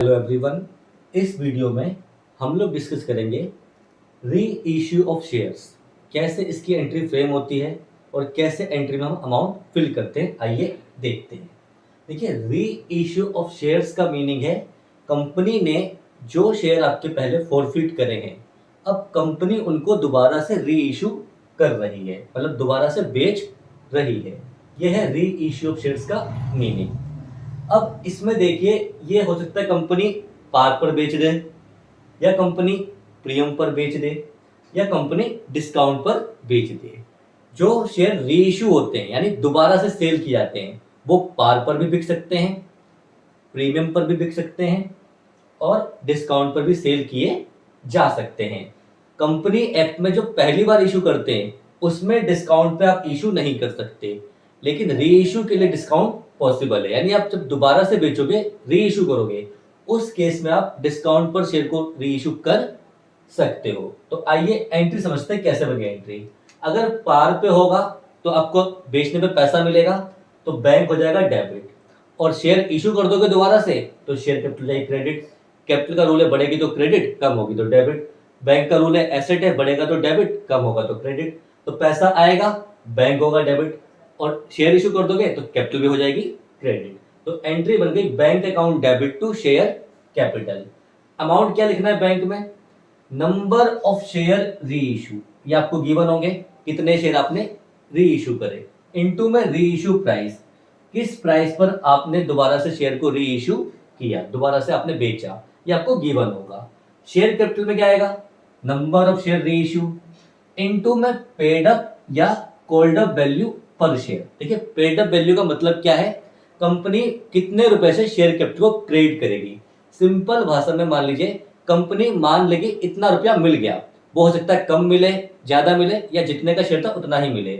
Hello everyone. इस video में हम लोग डिस्कस करेंगे री इश्यू ऑफ शेयर्स, कैसे इसकी एंट्री फ्रेम होती है और कैसे एंट्री में हम अमाउंट फिल करते हैं। आइए देखते हैं। देखिए, री इश्यू ऑफ शेयर्स का मीनिंग है कंपनी ने जो शेयर आपके पहले फॉरफिट करे हैं, अब कंपनी उनको दोबारा से री इशू कर रही है, मतलब दोबारा से बेच रही है। यह है री इश्यू ऑफ शेयर्स का मीनिंग। अब इसमें देखिए, ये हो सकता है कंपनी पार पर बेच दे, या कंपनी प्रीमियम पर बेच दे, या कंपनी डिस्काउंट पर बेच दे। जो शेयर री इशू होते हैं यानी दोबारा से सेल किए जाते हैं, वो पार पर भी बिक सकते हैं, प्रीमियम पर भी बिक सकते हैं और डिस्काउंट पर भी सेल किए जा सकते हैं। कंपनी एक्ट में जो पहली बार इशू करते हैं उसमें डिस्काउंट पे आप इशू नहीं कर सकते, लेकिन री इशू के लिए डिस्काउंट पॉसिबल है। यानी आप जब दोबारा से बेचोगे, री इशू करोगे, उस केस में आप डिस्काउंट पर शेयर को री इशू कर सकते हो। तो आइए एंट्री समझते हैं, कैसे बनेगी एंट्री। अगर पार पे होगा तो आपको बेचने पे पैसा मिलेगा, तो बैंक हो जाएगा डेबिट। और शेयर इशू कर दोगे दोबारा से तो शेयर कैपिटल जाएगी क्रेडिट। कैपिटल का रूल है बढ़ेगी तो क्रेडिट, कम होगी तो डेबिट। बैंक का रूल है एसेट है, बढ़ेगा तो डेबिट, कम होगा तो क्रेडिट। तो पैसा आएगा, बैंक होगा डेबिट, और शेयर इशू कर दोगे तो कैपिटल भी हो जाएगी क्रेडिट। तो एंट्री बन गई bank account debit to share capital. Amount क्या लिखना है बैंक में? Number of share reissue, ये आपको गिवन होंगे, कितने शेयर आपने री इशू करे, इनटू में री इशू प्राइस, किस प्राइस पर आपने दोबारा से शेयर को री इशू किया, दोबारा से आपने बेचा, ये आपको गिवन होगा। शेयर कैपिटल में क्या आएगा? नंबर ऑफ शेयर री इशू इनटू में पेड अप या कॉल्ड अप वैल्यू पर शेयर। देखिए, पेड अप वैल्यू का मतलब क्या है? कंपनी कितने रुपए से शेयर कैपिटल को क्रेडिट करेगी। सिंपल भाषा में मान लीजिए, कंपनी मान लेगी इतना रुपया मिल गया, वो हो सकता है कम मिले, ज्यादा मिले, या जितने का शेयर था उतना ही मिले।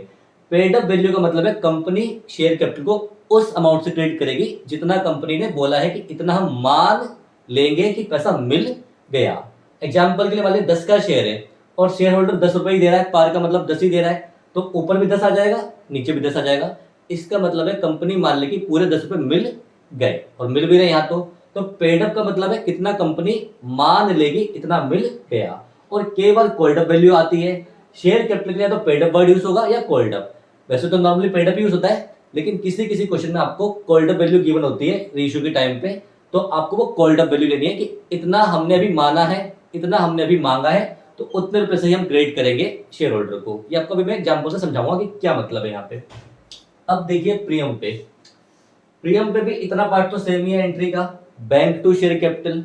पेड अप वैल्यू का मतलब है कंपनी शेयर कैपिटल को उस अमाउंट से क्रेडिट करेगी जितना कंपनी ने बोला है कि इतना हम मान लेंगे कि पैसा मिल गया। एग्जाम्पल के लिए मान लीजिए 10 का शेयर है और शेयर होल्डर 10 रुपए ही दे रहा है, पार का मतलब 10 ही दे रहा है, तो ऊपर भी 10 आ जाएगा, नीचे भी 10 आ जाएगा। इसका मतलब है कंपनी मान ले कि पूरे 10 रुपए मिल गए, और मिल भी रहे यहाँ। तो पेड अप का मतलब है कितना कंपनी मान लेगी इतना मिल गया। और केवल कॉल्ड अप वैल्यू आती है। शेयर कैपिटल के लिए तो पेड अप वर्ड यूज होगा या कॉल्ड अप। वैसे तो नॉर्मली पेड अप यूज होता है, लेकिन किसी किसी क्वेश्चन में आपको कॉल्ड अप वैल्यू गिवन होती है रीइश्यू के टाइम पे, तो आपको वो कॉल्ड अप वैल्यू लेनी है कि इतना हमने अभी माना है, इतना हमने अभी मांगा है, तो उतने रुपए से ही हम ग्रेड करेंगे शेयर होल्डर को। ये आपको अभी मैं एग्जांपल से समझाऊंगा कि क्या मतलब है यहाँ पे। अब देखिए, प्रीमियम पे, प्रीमियम पे भी इतना पार्ट तो सेम ही है एंट्री का। बैंक टू शेयर कैपिटल,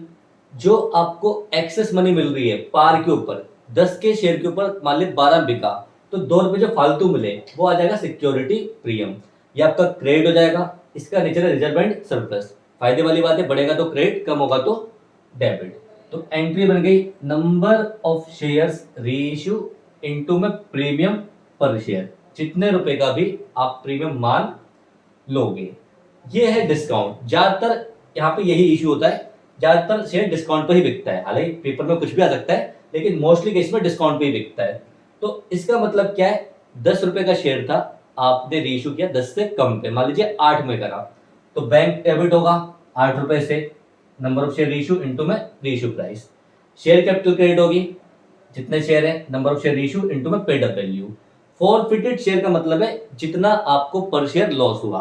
जो आपको एक्सेस मनी मिल रही है पार के ऊपर, 10 के शेयर के ऊपर मान ली 12 बिका, तो 2 रुपए जो फालतू मिले वो आ जाएगा सिक्योरिटी प्रीमियम। ये आपका क्रेडिट हो जाएगा। इसका नेचर है रिजर्व एंड सरप्लस। फायदे वाली बात है, बढ़ेगा तो क्रेडिट, कम होगा तो डेबिट। तो एंट्री बन गई नंबर ऑफ शेयर्स री इशू इनटू में प्रीमियम पर शेयर, जितने रुपए का भी आप प्रीमियम मान लोगे। ये है डिस्काउंट। ज्यादातर यहाँ पे यही इशू होता है, ज्यादातर शेयर डिस्काउंट पर ही बिकता है। हालांकि पेपर में कुछ भी आ सकता है, लेकिन मोस्टली केस में डिस्काउंट पे ही बिकता है। तो इसका मतलब क्या है? 10 रुपए का शेयर था, आपने री इशू किया 10 से कम पे, मान लीजिए 8 में करा, तो बैंक डेबिट होगा 8 रुपए से, number of share reissue into में reissue price. Share capital credit होगी, जितने शेयर है, number of share reissue into में paid up value. Forfeited share का मतलब है जितना आपको पर शेयर लॉस हुआ।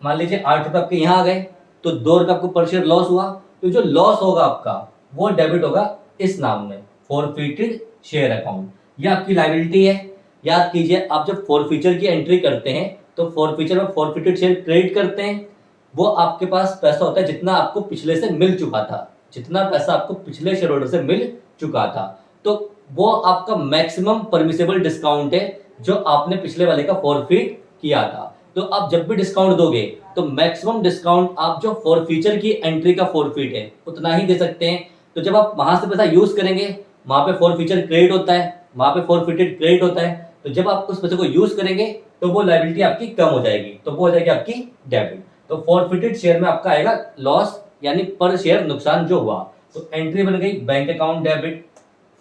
मान लीजिए 8 रुपए आपके यहाँ आ गए, तो 2 रुपए आपको पर शेयर लॉस हुआ, तो जो लॉस होगा आपका वो डेबिट होगा इस नाम में, फॉरफिटेड शेयर अकाउंट। ये आपकी लायबिलिटी है। याद कीजिए, आप जब फॉरफीचर की एंट्री करते हैं तो फॉरफीचर में फॉरफिटेड शेयर क्रेडिट करते हैं। वो आपके पास पैसा होता है जितना आपको पिछले से मिल चुका था, जितना पैसा आपको पिछले शेयर होल्डर से मिल चुका था, तो वो आपका मैक्सिमम परमिसेबल डिस्काउंट है जो आपने पिछले वाले का फॉरफिट किया था। तो आप जब भी डिस्काउंट दोगे तो मैक्सिमम डिस्काउंट आप जो फॉरफीचर की एंट्री का फॉरफिट है उतना ही दे सकते हैं। तो जब आप वहां से पैसा यूज करेंगे, वहां पे फॉरफीचर क्रेडिट होता है, वहां पे फॉरफिटेड क्रेडिट होता है, तो जब आप उस पैसे को यूज करेंगे तो वो लायबिलिटी आपकी कम हो जाएगी, तो वो हो जाएगी आपकी डेबिट। तो फॉरफिटेड शेयर में आपका आएगा लॉस, यानी पर शेयर नुकसान जो हुआ। तो एंट्री बन गई bank account debit,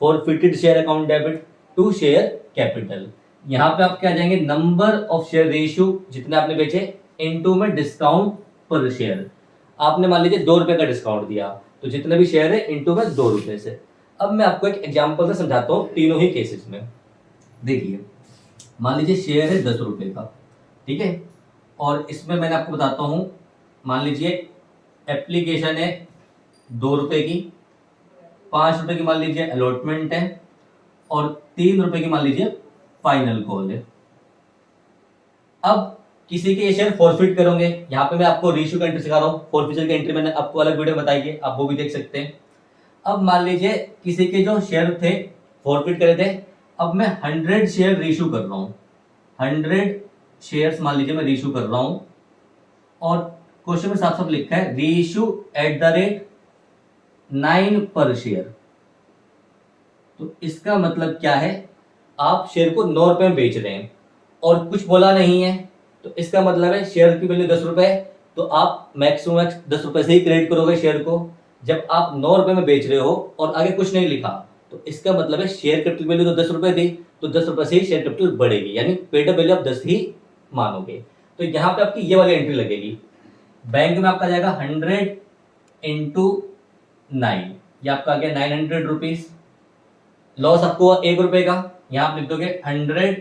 forfeited share account debit to share capital. यहाँ पे आप क्या आ जाएंगे, नंबर ऑफ शेयर रेशियो, जितने आपने बेचे, इनटू में डिस्काउंट पर शेयर। आपने मान लीजिए 2 रुपए का डिस्काउंट दिया, तो जितने भी शेयर है इनटू में 2 रुपए से। अब मैं आपको एक एग्जांपल से समझाता हूँ तीनों ही केसेस में। देखिए, मान लीजिए शेयर है 10 रुपए का, ठीक है, और इसमें मैंने आपको बताता हूँ, मान लीजिए एप्लीकेशन है 2 रुपए की, 5 रुपए की मान लीजिए अलॉटमेंट है, और 3 रुपए की मान लीजिए फाइनल कॉल है। अब किसी के ये शेयर फॉरफिट करोगे, यहाँ पे मैं आपको रीइश्यू का एंट्री सिखा रहा हूँ, फॉरफिचर की एंट्री मैंने आपको अलग वीडियो बताई है, आप वो भी देख सकते हैं। अब मान लीजिए किसी के जो शेयर थे फॉरफिट करे थे, अब मैं 100 शेयर रीइश्यू कर रहा हूँ, 100 शेयर्स मान लीजिए मैं रीइश्यू कर रहा हूँ, और क्वेश्चन में साफ साफ लिखा है रीइश्यू एट द रेट 9 पर शेयर। तो इसका मतलब क्या है, आप शेयर को 9 रुपए में बेच रहे हैं और कुछ बोला नहीं है, तो इसका मतलब है शेयर की वैल्यू 10 रुपए है, तो आप मैक्सिमम 10 रुपए से ही क्रेडिट करोगे शेयर को। जब आप 9 रुपए में बेच रहे हो और आगे कुछ नहीं लिखा, तो इसका मतलब है शेयर कैपिटल वैल्यू तो 10 रुपए थी, तो 10 रुपए से ही शेयर कैपिटल बढ़ेगी, यानी पेड अप वैल्यू आप 10 ही मानोगे। तो यहाँ पे आपकी ये वाली एंट्री लगेगी। बैंक में आपका जाएगा 100 इंटू 9, ये आपका आ गया 900 रुपीज। लॉस आपको 1 रुपए का, यहाँ आप लिख दोगे 100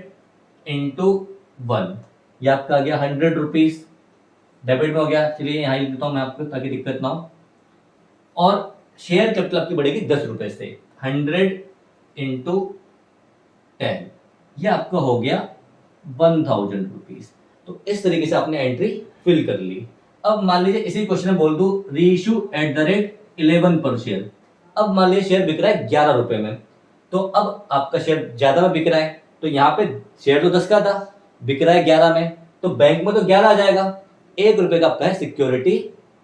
इंटू 1, ये आपका आ गया 100 रुपीज, डेबिट में हो गया। चलिए यहाँ लिख देता हूँ मैं आपको ताकि दिक्कत ना हो। और शेयर कैपिटल आपकी बढ़ेगी 10 रुपए से, 100 इंटू 10, ये आपका हो गया 1000 रुपीज। तो इस तरीके से आपने एंट्री फिल कर ली। अब मान लीजिए इसी क्वेश्चन में बोल दूं रीइश्यू एट द रेट 11 पर शेयर। अब मान लीजिए शेयर बिक रहा है 11 रुपए में, तो अब आपका शेयर ज्यादा में बिक रहा है, तो यहाँ पे शेयर तो 10 का था, बिक रहा है 11 में, तो बैंक में तो 11 आ जाएगा। 1 रुपए का आपका है सिक्योरिटी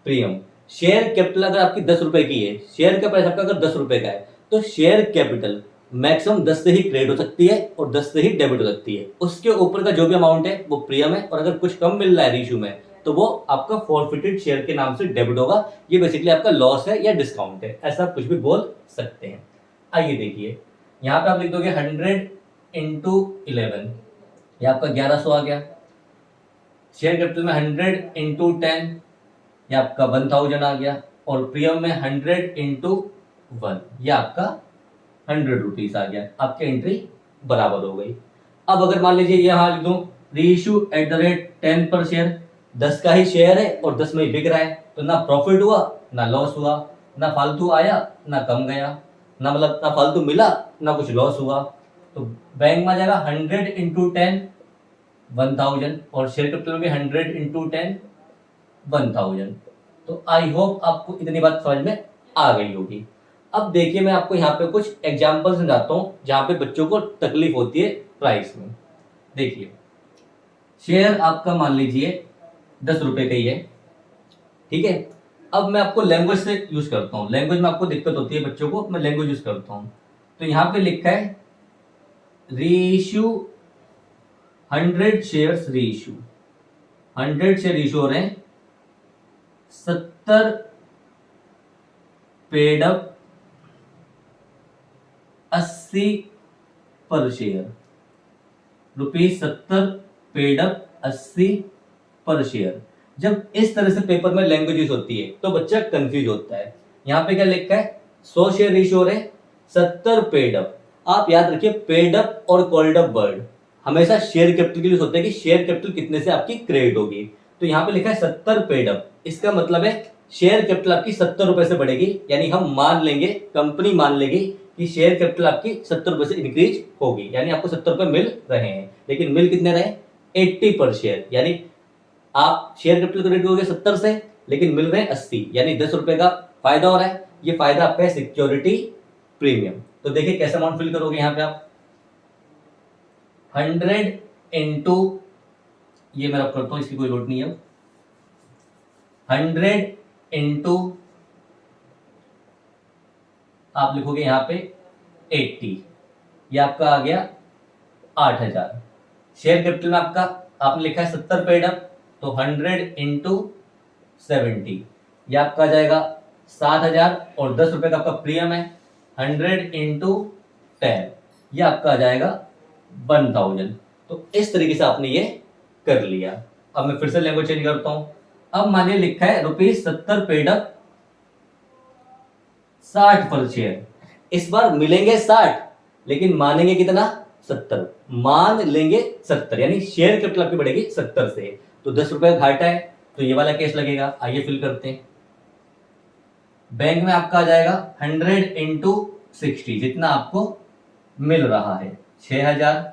प्रीमियम। शेयर कैपिटल अगर आपकी 10 रुपए की है, शेयर का प्राइस आपका अगर 10 रुपए का है, तो शेयर कैपिटल मैक्सिमम 10 से ही क्रेडिट हो सकती है और 10 से ही डेबिट हो सकती है। उसके ऊपर का जो भी अमाउंट है वो प्रीमियम है, और अगर कुछ कम मिल रहा है रीइश्यू में, तो वो आपका फॉरफिटेड शेयर के नाम से डेबिट होगा। ये बेसिकली आपका लॉस है या डिस्काउंट है, ऐसा कुछ भी बोल सकते हैं। आइए देखिए, यहाँ पे आप लिख दोगे 100 इंटू 11, ये आपका 1100 आ गया। शेयर कैपिटल में 100 इंटू 10, ये आपका 1000 आ गया, और प्रीमियम में 100 इंटू 1, ये आपका 100 रुपीज आ गया। आपकी एंट्री बराबर हो गई। अब अगर मान लीजिए यहाँ लिख दूं रीइश्यू एट द रेट 10 पर शेयर, 10 का ही शेयर है और 10 में ही बिक रहा है, तो ना प्रॉफिट हुआ ना लॉस हुआ, ना फालतू आया ना कम गया, ना मतलब ना फालतू मिला ना कुछ लॉस हुआ। तो बैंक में आ जाएगा 100 इंटू 10 1000, और शेयर कैपिटल में भी 100 इंटू 10 1000। तो आई होप आपको इतनी बात समझ में आ गई होगी। अब देखिए, मैं आपको यहाँ पे कुछ एग्जाम्पल समझाता हूँ जहाँ पे बच्चों को तकलीफ होती है प्राइस में। देखिए, शेयर आपका मान लीजिए 10 रुपए का ही है, ठीक है। अब मैं आपको लैंग्वेज से यूज करता हूँ, लैंग्वेज में आपको दिक्कत होती है बच्चों को, मैं लैंग्वेज यूज करता हूँ। तो यहाँ पे लिखा है reissue 100 shares reissue, 100 share issue हो रहे हैं, 70 पेड अप 80 पर शेयर, ₹70 पेड अप 80 पर शेयर। जब इस तरह से पेपर में लैंग्वेज यूज होती है तो बच्चा कंफ्यूज होता है। यहाँ पे क्या लिखा है 100 शेयर इशू हो रहे, 70 पेड अप। आप याद रखिए पेड अप और कॉल्ड अप वर्ड हमेशा शेयर कैपिटल के लिए होता है कि शेयर कैपिटल कितने से आपकी क्रेडिट होगी। तो यहाँ पे लिखा है 70 पेड अप, इसका मतलब है शेयर कैपिटल आपकी 70 रुपए से बढ़ेगी, यानी हम मान लेंगे, कंपनी मान लेगी कि शेयर कैपिटल आपकी 70 रुपए से इंक्रीज होगी, यानी आपको 70 रुपए मिल रहे हैं। लेकिन मिल कितने रहे 80 पर शेयर, यानी आप शेयर कैपिटल क्रेडिट हो गए 70 से, लेकिन मिल रहे हैं 80, यानी 10 रुपए का फायदा हो रहा है। ये फायदा आपका है सिक्योरिटी प्रीमियम। तो देखिए कैसे अमाउंट फिल करोगे, यहाँ पे आप 100 इंटू, ये मैं रब करता हूं, इसकी कोई लोड नहीं है, 100 इंटू आप लिखोगे यहाँ पे 80, ये आपका आ गया 8000। शेयर कैपिटल में आपका आपने लिखा है 70 पेड अप, तो 100 इंटू 70, ये आपका आ जाएगा 7000, और 10 रुपए का आपका प्रीमियम है, 100 इंटू 10, ये आपका आ जाएगा 1000। तो इस तरीके से आपने ये कर लिया। अब मैं फिर से लैंग्वेज चेंज करता हूं। अब मानिए लिखा है ₹70 पेड अप 60 पर शेयर। इस बार मिलेंगे 60 लेकिन मानेंगे कितना, 70। मान लेंगे 70 यानी शेयर कैपिटल आपकी बढ़ेगी 70 से। तो 10 रुपए का घाटा है तो ये वाला केस लगेगा। आइए फिल करते हैं। बैंक में आपका आ जाएगा 100 इंटू 60 जितना आपको मिल रहा है 6000।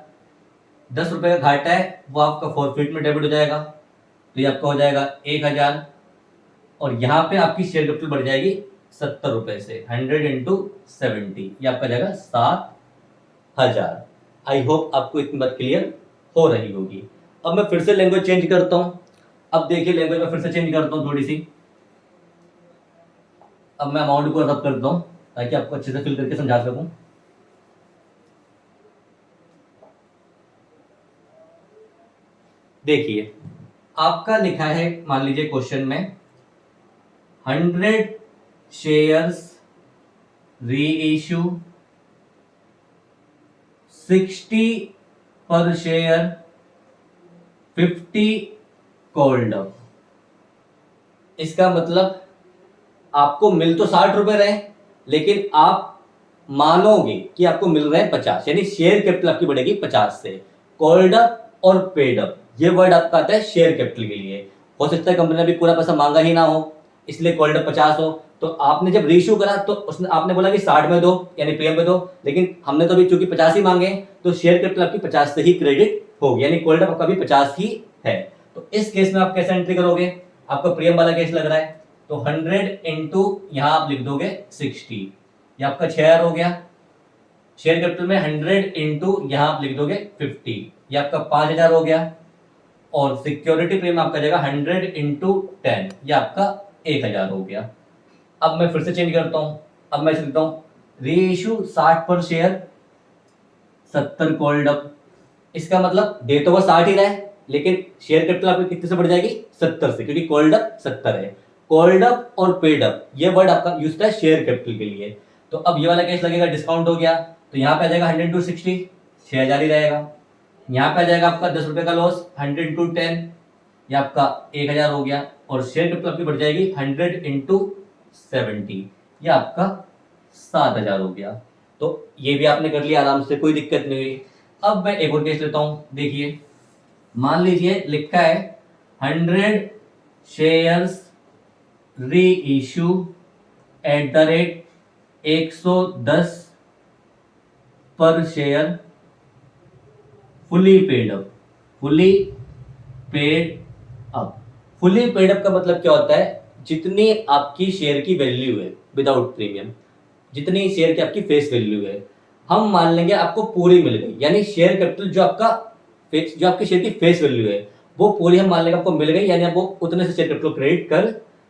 10 रुपए का घाटा है वो आपका फॉरफिट में डेबिट हो जाएगा तो ये आपका हो जाएगा 1000 और यहाँ पे आपकी शेयर कैपिटल बढ़ जाएगी 70 रुपए से। 100 इंटू 70 ये आपका जाएगा 7000। आई होप आपको इतनी बात क्लियर हो रही होगी। अब मैं फिर से लैंग्वेज चेंज करता हूं। अब देखिए लैंग्वेज में फिर से चेंज करता हूं थोड़ी सी। अब मैं अमाउंट को रब करता हूं ताकि आपको अच्छे से फिल करके समझा सकूं। देखिए आपका लिखा है, मान लीजिए क्वेश्चन में 100 शेयर्स री इश्यू 60 पर शेयर 50 कॉल्ड अप। इसका मतलब आपको मिल तो 60 रुपए रहे लेकिन आप मानोगे कि आपको मिल रहे हैं 50 यानी शेयर कैपिटल आपकी बढ़ेगी 50 से। कॉल्ड अप और पेड अप ये वर्ड आपका आता है शेयर कैपिटल के लिए। हो सकता है कंपनी ने भी पूरा पैसा मांगा ही ना हो इसलिए कॉल्ड अप 50 हो। तो आपने जब रीइश्यू करा तो उसने आपने बोला कि 60 में दो यानी प्रीमियम में दो, लेकिन हमने तो अभी चूंकि 50 ही मांगे तो शेयर कैपिटल आपकी 50 से ही क्रेडिट होगी यानी कॉल्ड अप आपका भी 50 ही है। तो इस केस में आप कैसे एंट्री करोगे, आपका प्रीमियम वाला केस लग रहा है तो 100 इंटू यहां आप लिख दोगे 60 ये आपका 6000 हो गया। शेयर कैपिटल में 100 इंटू यहां आप लिख दोगे 50 ये आपका 5000 हो गया। और सिक्योरिटी प्रीमियम आपका जाएगा 100 इंटू 10 ये आपका 1000 हो गया। अब मैं फिर से चेंज करता हूं। अब मैं लिखता हूं रीइश्यू 60 पर शेयर 70 कॉल्ड अप। इसका मतलब दे तो वो 60 ही रहा है लेकिन शेयर कैपिटल आपकी कितने से बढ़ जाएगी 70 से, क्योंकि कॉल्ड अप 70 है। कॉल्ड अप और पेड अप ये वर्ड आपका यूज होता है शेयर कैपिटल के लिए। तो अब ये वाला केस लगेगा, डिस्काउंट हो गया तो यहाँ पे आ जाएगा 100 इंटू 60 6000 ही रहेगा। यहाँ पे आ जाएगा आपका 10 रुपए का लॉस 100 इंटू 10 ये आपका 1000 हो गया। और शेयर कैपिटल आपकी बढ़ जाएगी 100 इंटू 70 ये आपका 7000 हो गया। तो ये भी आपने कर लिया आराम से, कोई दिक्कत नहीं हुई। अब मैं एक और केस लेता हूं। देखिए मान लीजिए लिखा है 100 शेयर्स री इश्यू एट द रेट 110 पर share fully paid up. Fully paid up, fully paid up का मतलब क्या होता है, जितनी आपकी शेयर की वैल्यू है विदाउट प्रीमियम, जितनी शेयर की आपकी फेस वैल्यू है हम मान लेंगे आपको पूरी मिल गई। यानी शेयर कैपिटल जो आपकी शेयर की फेस वैल्यू है वो पूरी हम मान लेंगे आपको मिल गई, यानी आप वो उतने से शेयर कैपिटल क्रेडिट कर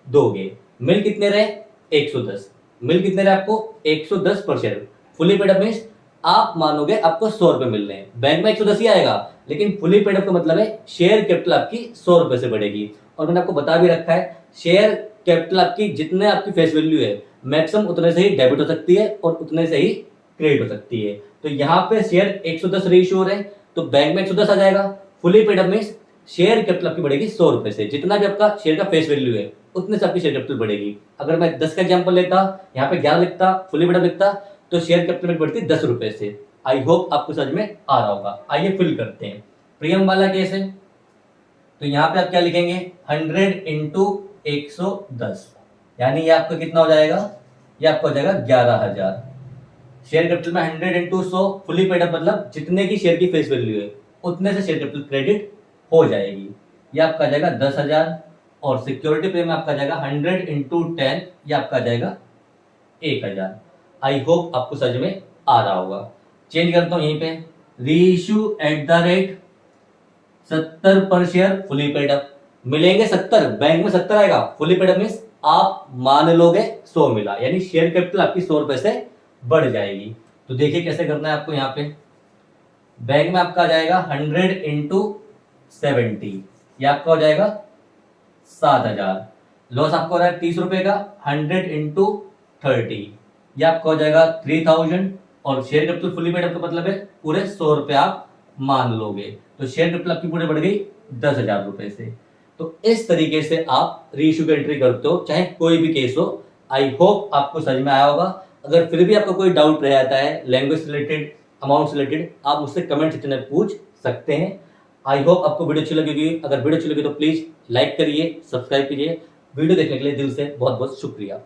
दोगे। मिल कितने रहे 110, मिल कितने रहे आपको 110 पर share. Fully paid up means आप मानोगे आपको 100 रुपए मिल रहे हैं। बैंक में 110 ही आएगा लेकिन फुली पेड अप का मतलब है शेयर कैपिटल आपकी 100 रुपए से बढ़ेगी। और मैंने आपको बता भी रखा है शेयर कैपिटल आपकी जितने आपकी फेस वैल्यू है मैक्सिमम उतने से ही डेबिट हो सकती है और उतने से ही क्रेडिट हो सकती है। तो यहाँ पे शेयर 110 रेशियो हो रहे हैं तो बैंक में 110 आ जाएगा। फुली पेड अप में शेयर कैपिटल आपकी बढ़ेगी 100 रुपए से, जितना भी आपका शेयर का फेस वैल्यू है उतने से आपकी शेयर कैपिटल बढ़ेगी। अगर मैं 10 का एग्जांपल लेता, यहाँ पे 11 लिखता, फुली पेड अप लिखता तो शेयर कैपिटल बढ़ती 10 रुपए से। आई होप आपको समझ में आ रहा होगा। आइए फिल करते हैं। प्रीमियम वाला केस है तो यहाँ पे आप क्या लिखेंगे 100 इंटू 110 यानी ये आपका कितना हो जाएगा, ये आपका हो जाएगा 11000। शेयर कैपिटल में 100 इंटू 100 फुली पेड अप मतलब जितने की शेयर की फेस वैल्यू है उतने से शेयर कैपिटल क्रेडिट हो जाएगी। ये आपका जाएगा 10000 और सिक्योरिटी प्रीमियम आपका जाएगा 100 इंटू 10 ये आपका जाएगा 1000। आई होप आपको समझ में आ रहा होगा। चेंज करता हूं यहीं पे रीइश्यू एट द रेट 70 पर शेयर फुली पेड अप। मिलेंगे 70, बैंक में 70 आएगा। फुली पेड अप मींस आप मान लोगे 100 मिला यानी शेयर कैपिटल आपकी 100 रुपए से बढ़ जाएगी। तो देखिए कैसे करना है आपको। यहाँ पे बैंक में आपका आ जाएगा 100 इंटू 70 ये आपका हो जाएगा 7000। लॉस आपको हो रहा है 30 रुपए का 100 इंटू 30 ये आपका हो जाएगा 3000। और share capital fully paid up का मतलब है पूरे 100 रुपए आप मान लोगे तो शेयर कैपिटल आपकी पूरे बढ़ गई 10,000 रुपए से। तो इस तरीके से आप रीइश्यू की एंट्री करते हो चाहे कोई भी केस हो। आई होप आपको समझ में आया होगा। अगर फिर भी आपका कोई डाउट रह जाता है लैंग्वेज से रिलेटेड, अमाउंट से रिलेटेड, आप मुझसे कमेंट सेक्शन में पूछ सकते हैं। आई होप आपको वीडियो अच्छी लगेगी। अगर वीडियो अच्छी लगी तो प्लीज़ लाइक करिए, सब्सक्राइब कीजिए। वीडियो देखने के लिए दिल से बहुत बहुत शुक्रिया।